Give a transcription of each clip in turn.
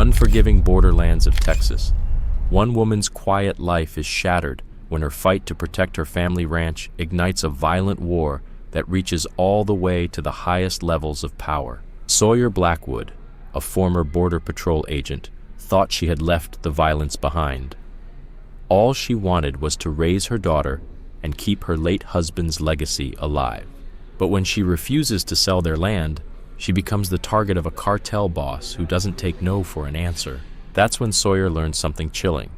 unforgiving borderlands of Texas. One woman's quiet life is shattered when her fight to protect her family ranch ignites a violent war that reaches all the way to the highest levels of power. Sawyer Blackwood, a former Border Patrol agent, thought she had left the violence behind. All she wanted was to raise her daughter and keep her late husband's legacy alive. But when she refuses to sell their land, she becomes the target of a cartel boss who doesn't take no for an answer. That's when Sawyer learns something chilling.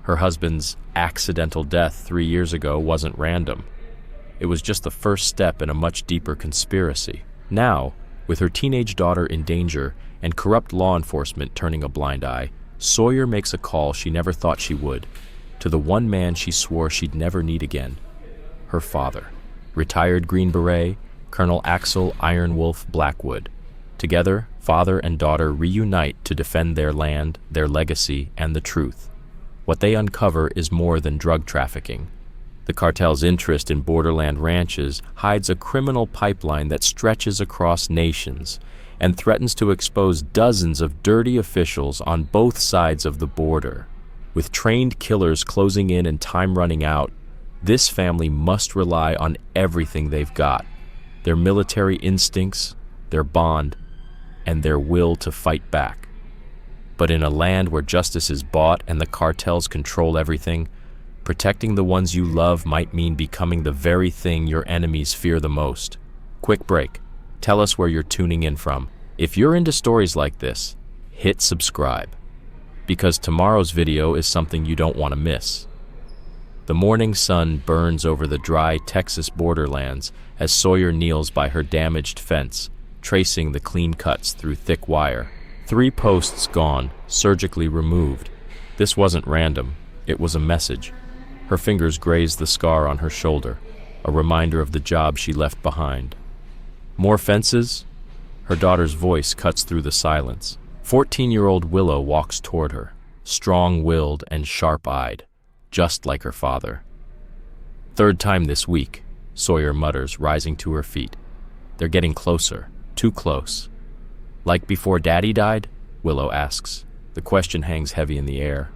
Her husband's accidental death 3 years ago wasn't random. It was just the first step in a much deeper conspiracy. Now, with her teenage daughter in danger and corrupt law enforcement turning a blind eye, Sawyer makes a call she never thought she would, to the one man she swore she'd never need again, her father. Retired Green Beret, Colonel Axel Iron Wolf Blackwood. Together, father and daughter reunite to defend their land, their legacy, and the truth. What they uncover is more than drug trafficking. The cartel's interest in borderland ranches hides a criminal pipeline that stretches across nations and threatens to expose dozens of dirty officials on both sides of the border. With trained killers closing in and time running out, this family must rely on everything they've got: their military instincts, their bond, and their will to fight back. But in a land where justice is bought and the cartels control everything, protecting the ones you love might mean becoming the very thing your enemies fear the most. Quick break. Tell us where you're tuning in from. If you're into stories like this, hit subscribe, because tomorrow's video is something you don't want to miss. The morning sun burns over the dry Texas borderlands as Sawyer kneels by her damaged fence, tracing the clean cuts through thick wire. 3 posts gone, surgically removed. This wasn't random, it was a message. Her fingers grazed the scar on her shoulder, a reminder of the job she left behind. More fences? Her daughter's voice cuts through the silence. 14-year-old Willow walks toward her, strong-willed and sharp-eyed, just like her father. "Third time this week," Sawyer mutters, rising to her feet. "They're getting closer, too close." "Like before Daddy died?" Willow asks. The question hangs heavy in the air.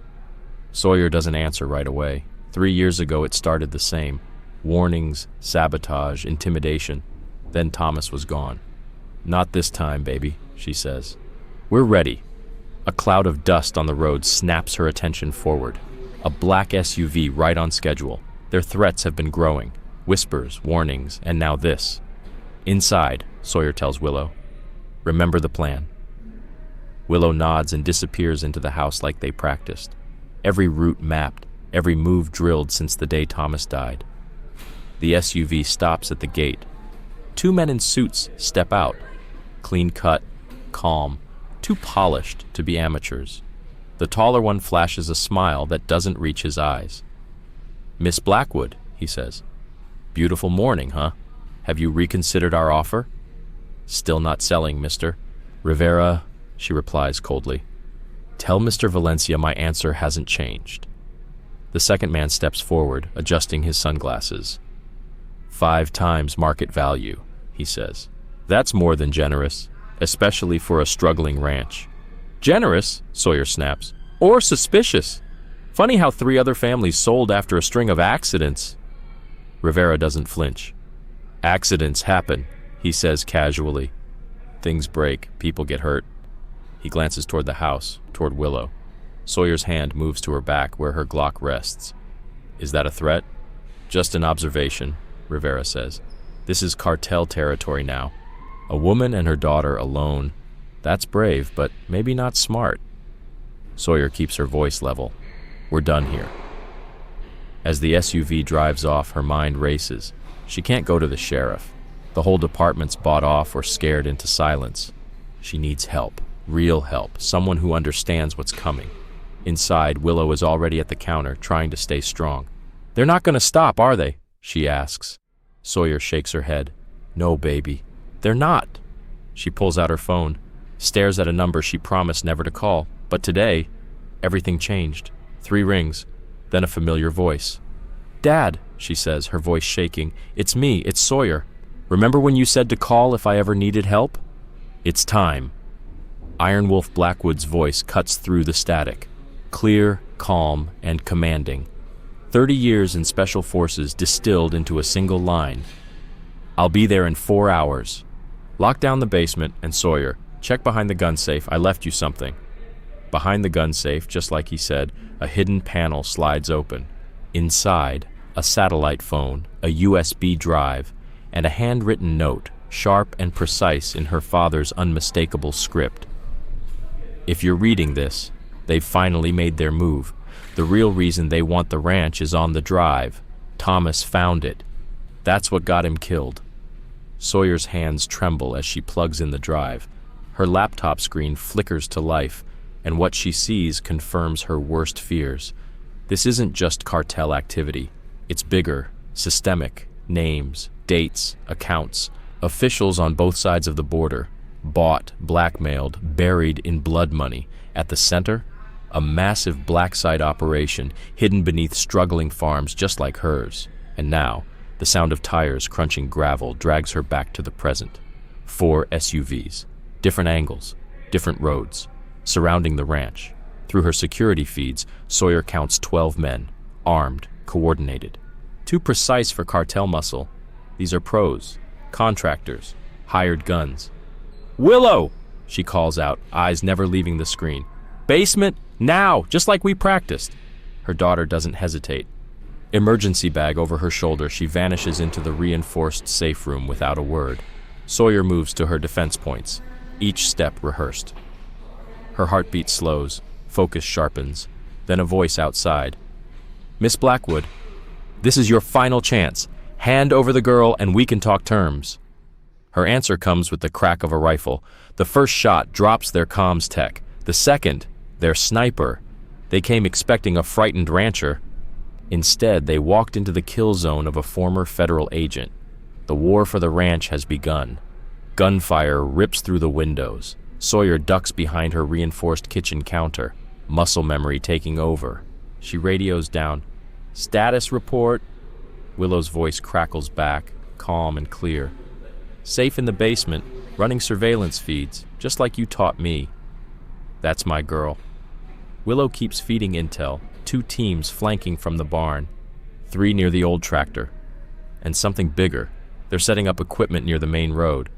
Sawyer doesn't answer right away. 3 years ago it started the same. Warnings, sabotage, intimidation. Then Thomas was gone. "Not this time, baby," she says. "We're ready." A cloud of dust on the road snaps her attention forward. A black SUV right on schedule. Their threats have been growing. Whispers, warnings, and now this. "Inside," Sawyer tells Willow. "Remember the plan." Willow nods and disappears into the house like they practiced. Every route mapped, every move drilled since the day Thomas died. The SUV stops at the gate. 2 men in suits step out. Clean cut, calm, too polished to be amateurs. The taller one flashes a smile that doesn't reach his eyes. "Miss Blackwood," he says. "Beautiful morning, huh? Have you reconsidered our offer?" "Still not selling, mister." "Rivera," she replies coldly. "Tell Mr. Valencia my answer hasn't changed." The second man steps forward, adjusting his sunglasses. 5 times market value, he says. "That's more than generous, especially for a struggling ranch." "Generous?" Sawyer snaps. "Or suspicious? Funny how 3 other families sold after a string of accidents." Rivera doesn't flinch. "Accidents happen," he says casually. "Things break, people get hurt." He glances toward the house, toward Willow. Sawyer's hand moves to her back where her Glock rests. "Is that a threat?" "Just an observation," Rivera says. "This is cartel territory now. A woman and her daughter alone. That's brave, but maybe not smart." Sawyer keeps her voice level. "We're done here." As the SUV drives off, her mind races. She can't go to the sheriff. The whole department's bought off or scared into silence. She needs help, real help, someone who understands what's coming. Inside, Willow is already at the counter, trying to stay strong. "They're not going to stop, are they?" she asks. Sawyer shakes her head. "No, baby, they're not." She pulls out her phone, stares at a number she promised never to call. But today, everything changed. 3 rings, then a familiar voice. "Dad," she says, her voice shaking. "It's me, it's Sawyer. Remember when you said to call if I ever needed help? It's time." Iron Wolf Blackwood's voice cuts through the static, clear, calm, and commanding. 30 years in Special Forces distilled into a single line. I'll be there in 4 hours. Lock down the basement, and Sawyer, check behind the gun safe. I left you something. Behind the gun safe, just like he said, a hidden panel slides open. Inside, a satellite phone, a USB drive, and a handwritten note, sharp and precise in her father's unmistakable script. If you're reading this, they've finally made their move. The real reason they want the ranch is on the drive. Thomas found it. That's what got him killed. Sawyer's hands tremble as she plugs in the drive. Her laptop screen flickers to life, and what she sees confirms her worst fears. This isn't just cartel activity. It's bigger, systemic, names, dates, accounts, officials on both sides of the border, bought, blackmailed, buried in blood money. At the center, a massive black site operation hidden beneath struggling farms just like hers. And now, the sound of tires crunching gravel drags her back to the present. 4 SUVs, different angles, different roads, surrounding the ranch. Through her security feeds, Sawyer counts 12 men, armed, coordinated. Too precise for cartel muscle. These are pros, contractors, hired guns. Willow! She calls out, eyes never leaving the screen. Basement, now, just like we practiced. Her daughter doesn't hesitate. Emergency bag over her shoulder, she vanishes into the reinforced safe room without a word. Sawyer moves to her defense points, each step rehearsed. Her heartbeat slows, focus sharpens, then a voice outside. Miss Blackwood, this is your final chance. Hand over the girl and we can talk terms. Her answer comes with the crack of a rifle. The first shot drops their comms tech. The second, their sniper. They came expecting a frightened rancher. Instead, they walked into the kill zone of a former federal agent. The war for the ranch has begun. Gunfire rips through the windows. Sawyer ducks behind her reinforced kitchen counter, muscle memory taking over. She radios down. Status report. Willow's voice crackles back, calm and clear. Safe in the basement, running surveillance feeds, just like you taught me. That's my girl. Willow keeps feeding intel, 2 teams flanking from the barn, 3 near the old tractor, and something bigger. They're setting up equipment near the main road.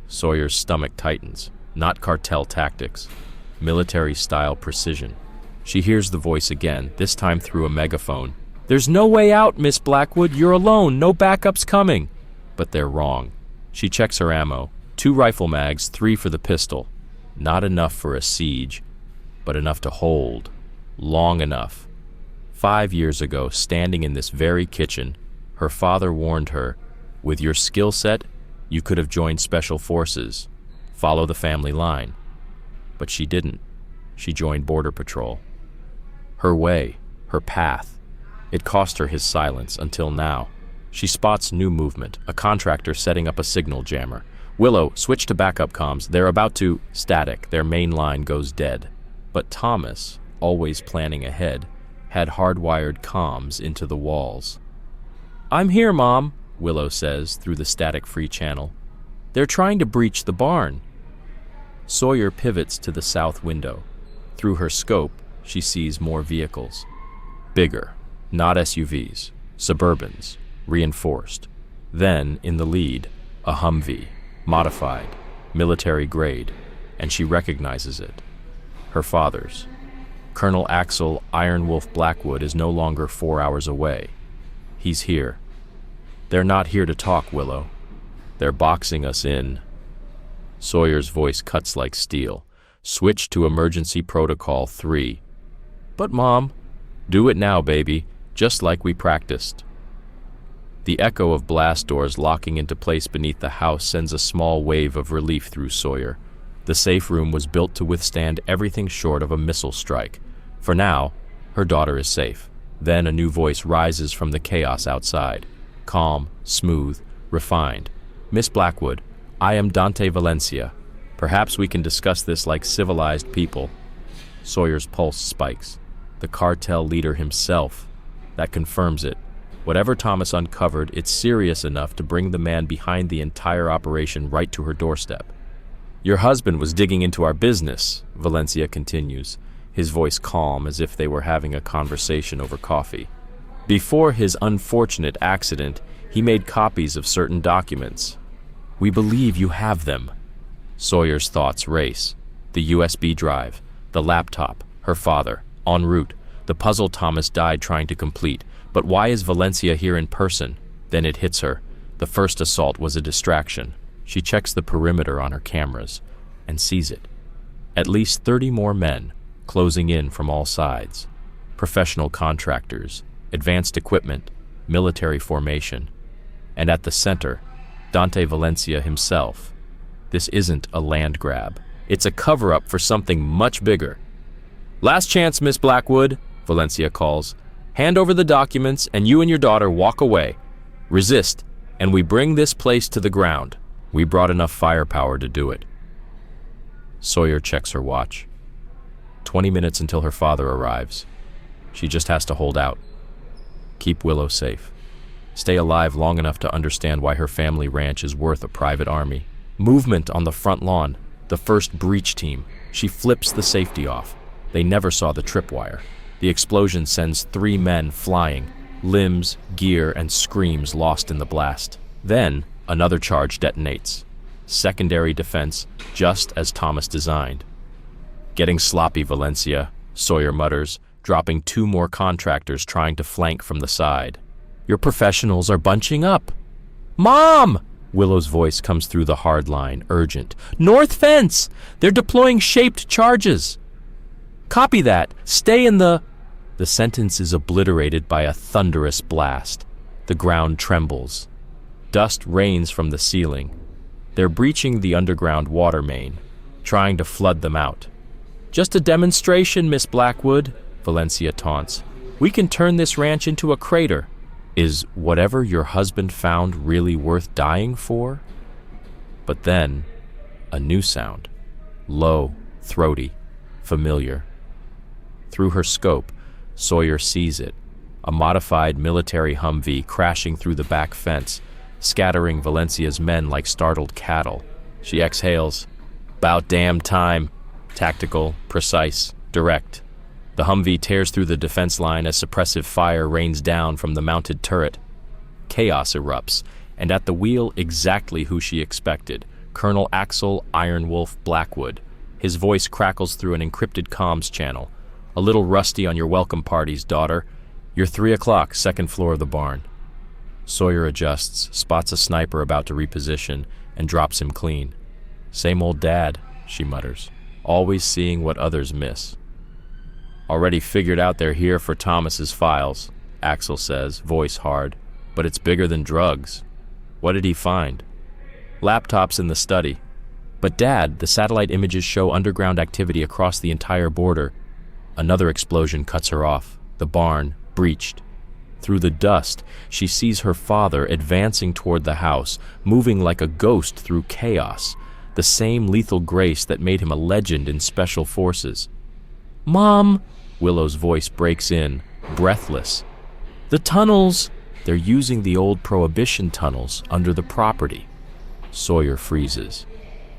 Sawyer's stomach tightens. Not cartel tactics, military-style precision. She hears the voice again, this time through a megaphone. There's no way out, Miss Blackwood. You're alone. No backups coming. But they're wrong. She checks her ammo. 2 rifle mags, 3 for the pistol. Not enough for a siege, but enough to hold. Long enough. 5 years ago, standing in this very kitchen, her father warned her, with your skill set, you could have joined Special Forces. Follow the family line. But she didn't. She joined Border Patrol. Her way, her path. It cost her his silence until now. She spots new movement, a contractor setting up a signal jammer. Willow, switch to backup comms. They're about to static. Their main line goes dead. But Thomas, always planning ahead, had hardwired comms into the walls. I'm here, Mom, Willow says through the static-free channel. They're trying to breach the barn. Sawyer pivots to the south window. Through her scope, she sees more vehicles. Bigger, not SUVs, Suburbans, reinforced. Then, in the lead, a Humvee, modified, military grade, and she recognizes it. Her father's. Colonel Axel Iron Wolf Blackwood is no longer 4 hours away. He's here. They're not here to talk, Willow. They're boxing us in. Sawyer's voice cuts like steel. Switch to emergency protocol 3. But Mom, do it now, baby, just like we practiced. The echo of blast doors locking into place beneath the house sends a small wave of relief through Sawyer. The safe room was built to withstand everything short of a missile strike. For now, her daughter is safe. Then a new voice rises from the chaos outside. Calm, smooth, refined. Miss Blackwood, I am Dante Valencia. Perhaps we can discuss this like civilized people. Sawyer's pulse spikes. The cartel leader himself. That confirms it. Whatever Thomas uncovered, it's serious enough to bring the man behind the entire operation right to her doorstep. Your husband was digging into our business, Valencia continues, his voice calm as if they were having a conversation over coffee. Before his unfortunate accident, he made copies of certain documents. We believe you have them. Sawyer's thoughts race. The USB drive, the laptop, her father, en route, the puzzle Thomas died trying to complete. But why is Valencia here in person? Then it hits her. The first assault was a distraction. She checks the perimeter on her cameras and sees it. At least 30 more men, closing in from all sides. Professional contractors, advanced equipment, military formation. And at the center, Dante Valencia himself. This isn't a land grab. It's a cover-up for something much bigger. Last chance, Miss Blackwood, Valencia calls. Hand over the documents and you and your daughter walk away. Resist, and we bring this place to the ground. We brought enough firepower to do it. Sawyer checks her watch. 20 minutes until her father arrives. She just has to hold out. Keep Willow safe. Stay alive long enough to understand why her family ranch is worth a private army. Movement on the front lawn. The first breach team. She flips the safety off. They never saw the tripwire. The explosion sends 3 men flying. Limbs, gear, and screams lost in the blast. Then, another charge detonates. Secondary defense, just as Thomas designed. Getting sloppy, Valencia, Sawyer mutters, dropping 2 more contractors trying to flank from the side. Your professionals are bunching up. Mom! Willow's voice comes through the hard line, urgent. North fence! They're deploying shaped charges. Copy that. Stay in the... The sentence is obliterated by a thunderous blast. The ground trembles. Dust rains from the ceiling. They're breaching the underground water main, trying to flood them out. Just a demonstration, Miss Blackwood, Valencia taunts. We can turn this ranch into a crater. Is whatever your husband found really worth dying for? But then, a new sound. Low, throaty, familiar. Through her scope, Sawyer sees it. A modified military Humvee crashing through the back fence, scattering Valencia's men like startled cattle. She exhales. About damn time. Tactical, precise, direct. The Humvee tears through the defense line as suppressive fire rains down from the mounted turret. Chaos erupts, and at the wheel exactly who she expected, Colonel Axel Iron Wolf Blackwood. His voice crackles through an encrypted comms channel. A little rusty on your welcome parties, daughter. You're 3 o'clock, second floor of the barn. Sawyer adjusts, spots a sniper about to reposition, and drops him clean. Same old dad, she mutters, always seeing what others miss. Already figured out they're here for Thomas's files, Axel says, voice hard. But it's bigger than drugs. What did he find? Laptops in the study. But Dad, the satellite images show underground activity across the entire border. Another explosion cuts her off. The barn, breached. Through the dust, she sees her father advancing toward the house, moving like a ghost through chaos, the same lethal grace that made him a legend in special forces. Mom! Willow's voice breaks in, breathless. The tunnels! They're using the old Prohibition tunnels under the property. Sawyer freezes.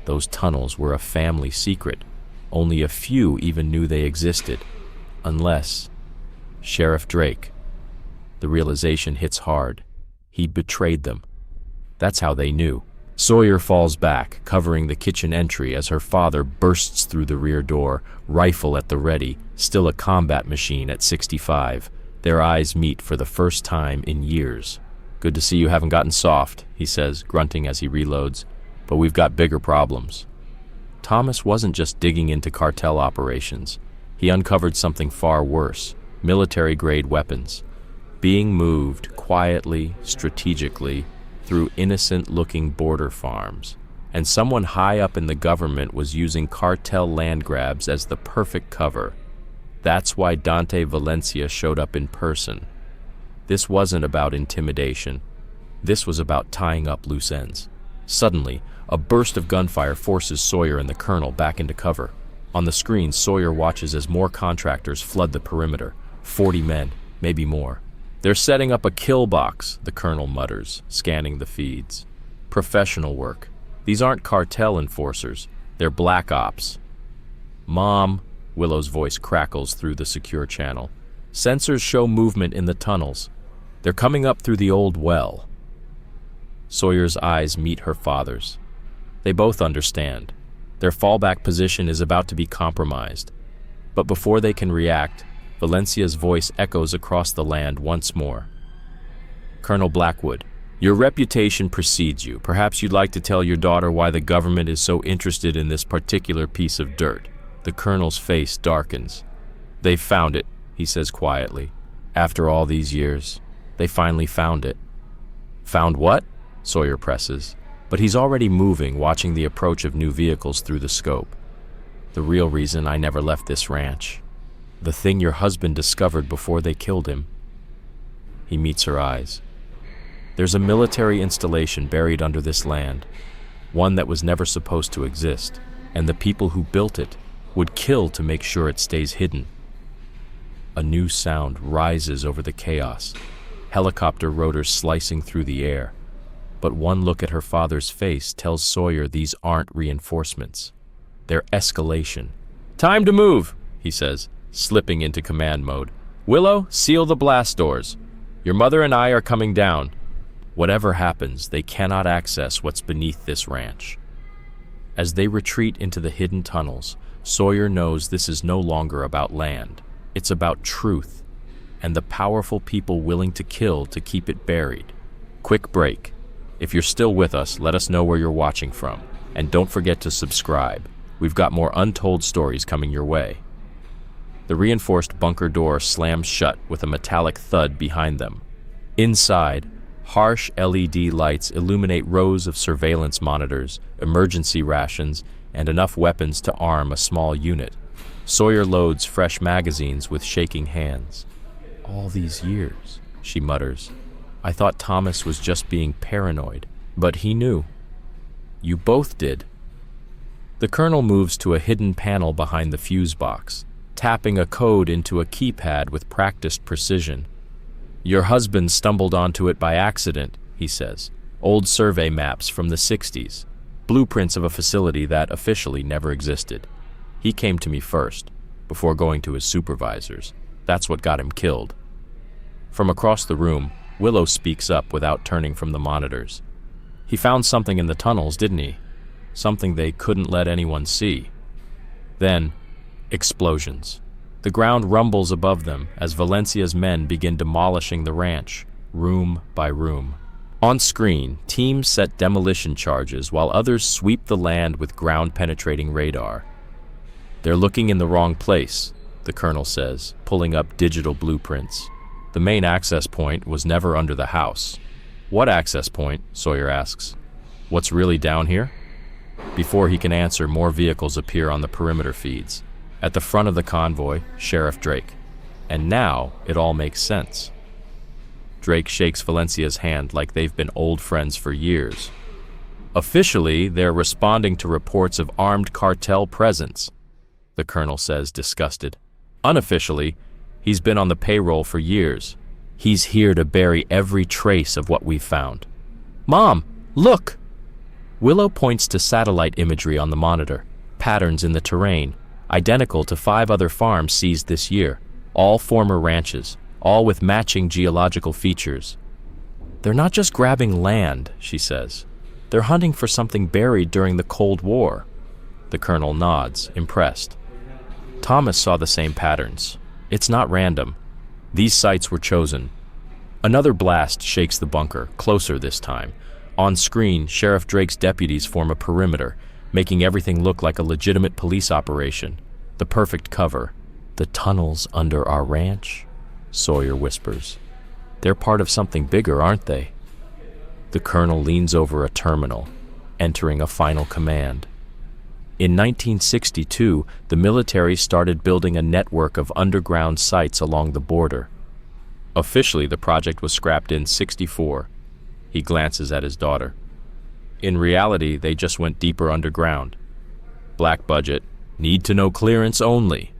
Those tunnels were a family secret. Only a few even knew they existed. Unless... Sheriff Drake. The realization hits hard. He betrayed them. That's how they knew. Sawyer falls back, covering the kitchen entry as her father bursts through the rear door, rifle at the ready, still a combat machine at 65. Their eyes meet for the first time in years. Good to see you haven't gotten soft, he says, grunting as he reloads. But we've got bigger problems. Thomas wasn't just digging into cartel operations. He uncovered something far worse, military-grade weapons, being moved quietly, strategically, through innocent-looking border farms. And someone high up in the government was using cartel land grabs as the perfect cover. That's why Dante Valencia showed up in person. This wasn't about intimidation. This was about tying up loose ends. Suddenly, a burst of gunfire forces Sawyer and the colonel back into cover. On the screen, Sawyer watches as more contractors flood the perimeter. 40 men, maybe more. They're setting up a kill box, the colonel mutters, scanning the feeds. Professional work. These aren't cartel enforcers. They're black ops. Mom, Willow's voice crackles through the secure channel. Sensors show movement in the tunnels. They're coming up through the old well. Sawyer's eyes meet her father's. They both understand. Their fallback position is about to be compromised. But before they can react, Valencia's voice echoes across the land once more. Colonel Blackwood, your reputation precedes you. Perhaps you'd like to tell your daughter why the government is so interested in this particular piece of dirt. The colonel's face darkens. They've found it, he says quietly. After all these years, they finally found it. Found what? Sawyer presses. But he's already moving, watching the approach of new vehicles through the scope. The real reason I never left this ranch. The thing your husband discovered before they killed him. He meets her eyes. There's a military installation buried under this land, one that was never supposed to exist, and the people who built it would kill to make sure it stays hidden. A new sound rises over the chaos, helicopter rotors slicing through the air. But one look at her father's face tells Sawyer these aren't reinforcements. They're escalation. Time to move, he says, slipping into command mode. Willow, seal the blast doors. Your mother and I are coming down. Whatever happens, they cannot access what's beneath this ranch. As they retreat into the hidden tunnels, Sawyer knows this is no longer about land. It's about truth, and the powerful people willing to kill to keep it buried. Quick break. If you're still with us, let us know where you're watching from. And don't forget to subscribe. We've got more untold stories coming your way. The reinforced bunker door slams shut with a metallic thud behind them. Inside, harsh LED lights illuminate rows of surveillance monitors, emergency rations, and enough weapons to arm a small unit. Sawyer loads fresh magazines with shaking hands. All these years, she mutters. I thought Thomas was just being paranoid, but he knew. You both did. The colonel moves to a hidden panel behind the fuse box, tapping a code into a keypad with practiced precision. Your husband stumbled onto it by accident, he says. Old survey maps from the 60s, blueprints of a facility that officially never existed. He came to me first, before going to his supervisors. That's what got him killed. From across the room, Willow speaks up without turning from the monitors. He found something in the tunnels, didn't he? Something they couldn't let anyone see. Then, explosions. The ground rumbles above them as Valencia's men begin demolishing the ranch, room by room. On screen, teams set demolition charges while others sweep the land with ground-penetrating radar. They're looking in the wrong place, the colonel says, pulling up digital blueprints. The main access point was never under the house. What access point? Sawyer asks. What's really down here? Before he can answer, more vehicles appear on the perimeter feeds. At the front of the convoy, Sheriff Drake. And now it all makes sense. Drake shakes Valencia's hand like they've been old friends for years. Officially, they're responding to reports of armed cartel presence, the colonel says, disgusted. Unofficially, he's been on the payroll for years. He's here to bury every trace of what we've found. Mom, look! Willow points to satellite imagery on the monitor, patterns in the terrain, identical to 5 other farms seized this year, all former ranches, all with matching geological features. They're not just grabbing land, she says. They're hunting for something buried during the Cold War. The colonel nods, impressed. Thomas saw the same patterns. It's not random. These sites were chosen. Another blast shakes the bunker, closer this time. On screen, Sheriff Drake's deputies form a perimeter, making everything look like a legitimate police operation. The perfect cover. The tunnels under our ranch? Sawyer whispers. They're part of something bigger, aren't they? The colonel leans over a terminal, entering a final command. In 1962, the military started building a network of underground sites along the border. Officially, the project was scrapped in '64. He glances at his daughter. In reality, they just went deeper underground. Black budget, need-to-know clearance only.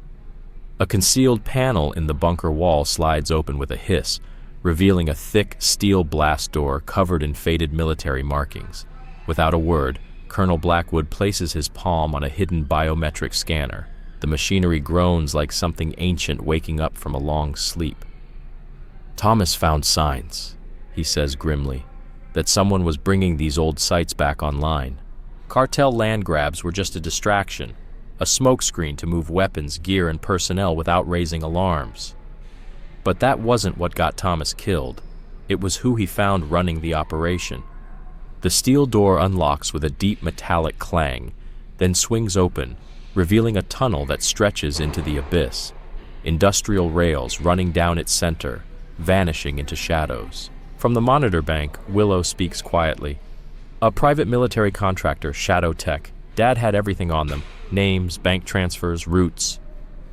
A concealed panel in the bunker wall slides open with a hiss, revealing a thick steel blast door covered in faded military markings. Without a word, Colonel Blackwood places his palm on a hidden biometric scanner. The machinery groans like something ancient waking up from a long sleep. Thomas found signs, he says grimly, that someone was bringing these old sites back online. Cartel land grabs were just a distraction, a smokescreen to move weapons, gear, and personnel without raising alarms. But that wasn't what got Thomas killed. It was who he found running the operation. The steel door unlocks with a deep metallic clang, then swings open, revealing a tunnel that stretches into the abyss. Industrial rails running down its center, vanishing into shadows. From the monitor bank, Willow speaks quietly. A private military contractor, Shadow Tech. Dad had everything on them. Names, bank transfers, routes.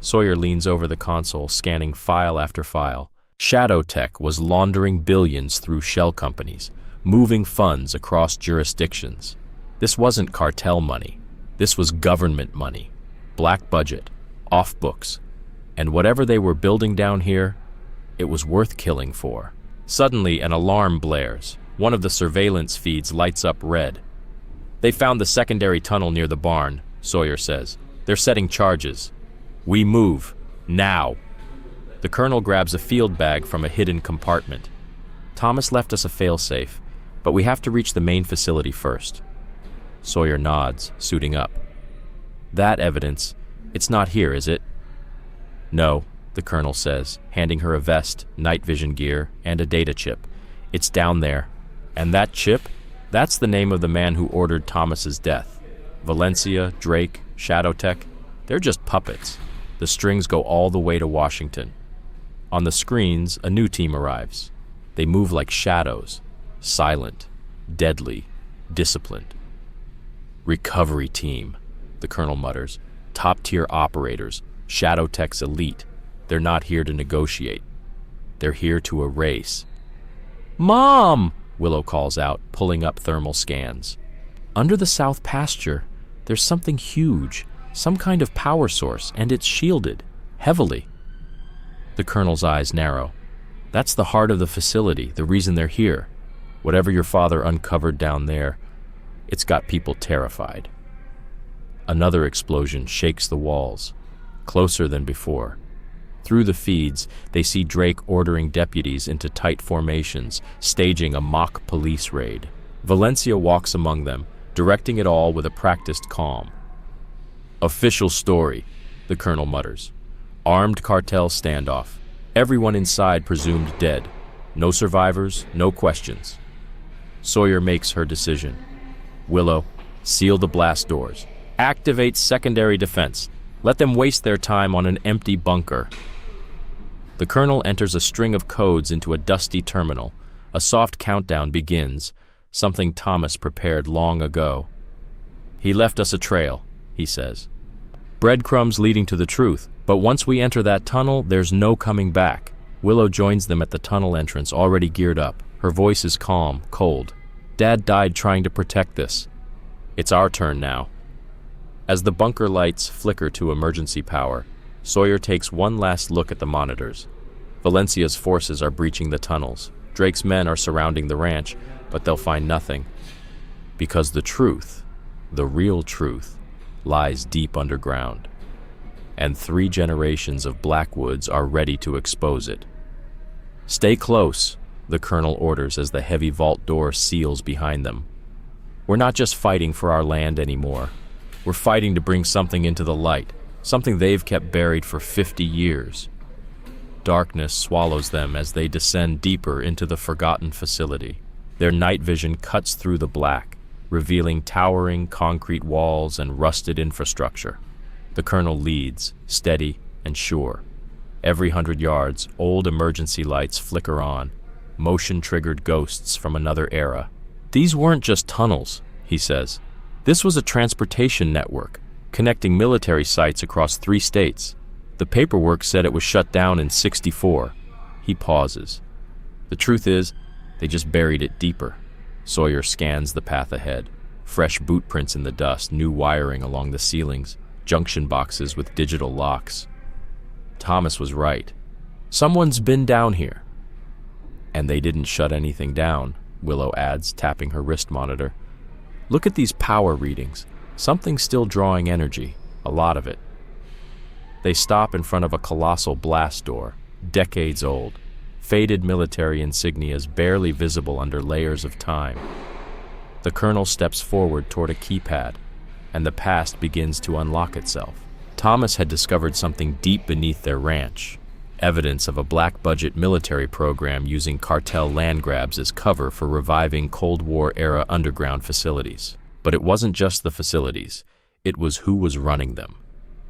Sawyer leans over the console, scanning file after file. Shadow Tech was laundering billions through shell companies, moving funds across jurisdictions. This wasn't cartel money. This was government money. Black budget, off books. And whatever they were building down here, it was worth killing for. Suddenly, an alarm blares. One of the surveillance feeds lights up red. They found the secondary tunnel near the barn, Sawyer says. They're setting charges. We move. Now. The colonel grabs a field bag from a hidden compartment. Thomas left us a failsafe, but we have to reach the main facility first. Sawyer nods, suiting up. That evidence, it's not here, is it? No, the colonel says, handing her a vest, night vision gear, and a data chip. It's down there. And that chip? That's the name of the man who ordered Thomas's death. Valencia, Drake, Shadow Tech, they're just puppets. The strings go all the way to Washington. On the screens, a new team arrives. They move like shadows, silent, deadly, disciplined. Recovery team, the colonel mutters. Top-tier operators, Shadow Tech's elite. They're not here to negotiate. They're here to erase. Mom! Willow calls out, pulling up thermal scans. Under the south pasture, there's something huge, some kind of power source, and it's shielded, heavily. The colonel's eyes narrow. That's the heart of the facility, the reason they're here. Whatever your father uncovered down there, it's got people terrified. Another explosion shakes the walls, closer than before. Through the feeds, they see Drake ordering deputies into tight formations, staging a mock police raid. Valencia walks among them, directing it all with a practiced calm. Official story, the colonel mutters. Armed cartel standoff. Everyone inside presumed dead. No survivors, no questions. Sawyer makes her decision. Willow, seal the blast doors. Activate secondary defense. Let them waste their time on an empty bunker. The colonel enters a string of codes into a dusty terminal. A soft countdown begins, something Thomas prepared long ago. He left us a trail, he says. Breadcrumbs leading to the truth, but once we enter that tunnel, there's no coming back. Willow joins them at the tunnel entrance, already geared up. Her voice is calm, cold. Dad died trying to protect this. It's our turn now. As the bunker lights flicker to emergency power, Sawyer takes one last look at the monitors. Valencia's forces are breaching the tunnels. Drake's men are surrounding the ranch, but they'll find nothing. Because the truth, the real truth, lies deep underground. And 3 generations of Blackwoods are ready to expose it. Stay close, the colonel orders as the heavy vault door seals behind them. We're not just fighting for our land anymore. We're fighting to bring something into the light, something they've kept buried for 50 years. Darkness swallows them as they descend deeper into the forgotten facility. Their night vision cuts through the black, revealing towering concrete walls and rusted infrastructure. The colonel leads, steady and sure. Every 100 yards, old emergency lights flicker on, motion-triggered ghosts from another era. These weren't just tunnels, he says. This was a transportation network, connecting military sites across 3 states. The paperwork said it was shut down in '64. He pauses. The truth is, they just buried it deeper. Sawyer scans the path ahead. Fresh boot prints in the dust, new wiring along the ceilings, junction boxes with digital locks. Thomas was right. Someone's been down here. And they didn't shut anything down, Willow adds, tapping her wrist monitor. Look at these power readings. Something's still drawing energy, a lot of it. They stop in front of a colossal blast door, decades old, faded military insignias barely visible under layers of time. The colonel steps forward toward a keypad, and the past begins to unlock itself. Thomas had discovered something deep beneath their ranch, evidence of a black-budget military program using cartel land grabs as cover for reviving Cold War-era underground facilities. But it wasn't just the facilities, it was who was running them.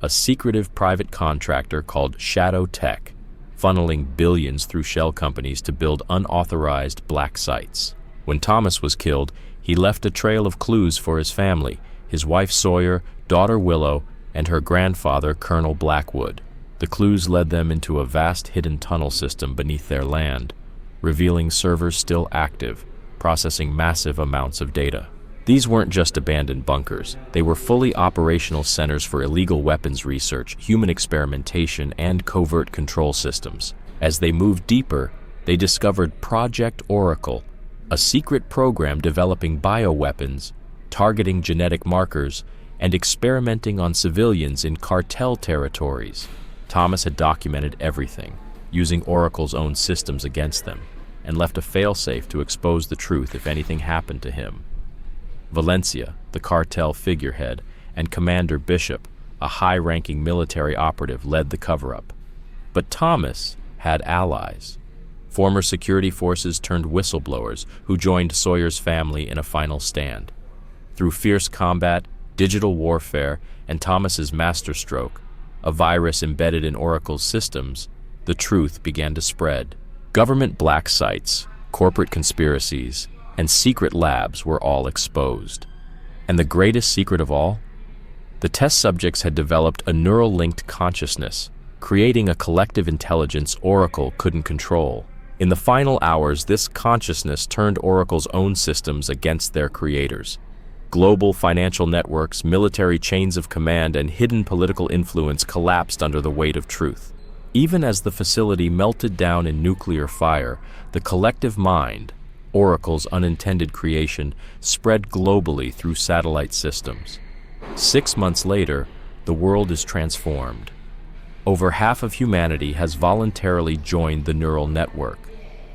A secretive private contractor called Shadow Tech, funneling billions through shell companies to build unauthorized black sites. When Thomas was killed, he left a trail of clues for his family, his wife Sawyer, daughter Willow, and her grandfather Colonel Blackwood. The clues led them into a vast hidden tunnel system beneath their land, revealing servers still active, processing massive amounts of data. These weren't just abandoned bunkers, they were fully operational centers for illegal weapons research, human experimentation, and covert control systems. As they moved deeper, they discovered Project Oracle, a secret program developing bioweapons, targeting genetic markers, and experimenting on civilians in cartel territories. Thomas had documented everything, using Oracle's own systems against them, and left a failsafe to expose the truth if anything happened to him. Valencia, the cartel figurehead, and Commander Bishop, a high-ranking military operative, led the cover-up. But Thomas had allies. Former security forces turned whistleblowers who joined Sawyer's family in a final stand. Through fierce combat, digital warfare, and Thomas's masterstroke, a virus embedded in Oracle's systems, the truth began to spread. Government black sites, corporate conspiracies, and secret labs were all exposed. And the greatest secret of all? The test subjects had developed a neural-linked consciousness, creating a collective intelligence Oracle couldn't control. In the final hours, this consciousness turned Oracle's own systems against their creators. Global financial networks, military chains of command, and hidden political influence collapsed under the weight of truth. Even as the facility melted down in nuclear fire, the collective mind, Oracle's unintended creation, spread globally through satellite systems. 6 months later, the world is transformed. Over half of humanity has voluntarily joined the neural network.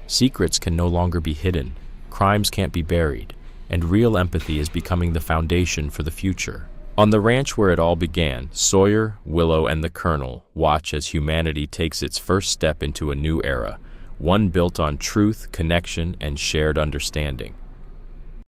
Secrets can no longer be hidden, crimes can't be buried, and real empathy is becoming the foundation for the future. On the ranch where it all began, Sawyer, Willow, and the Colonel watch as humanity takes its first step into a new era, one built on truth, connection, and shared understanding.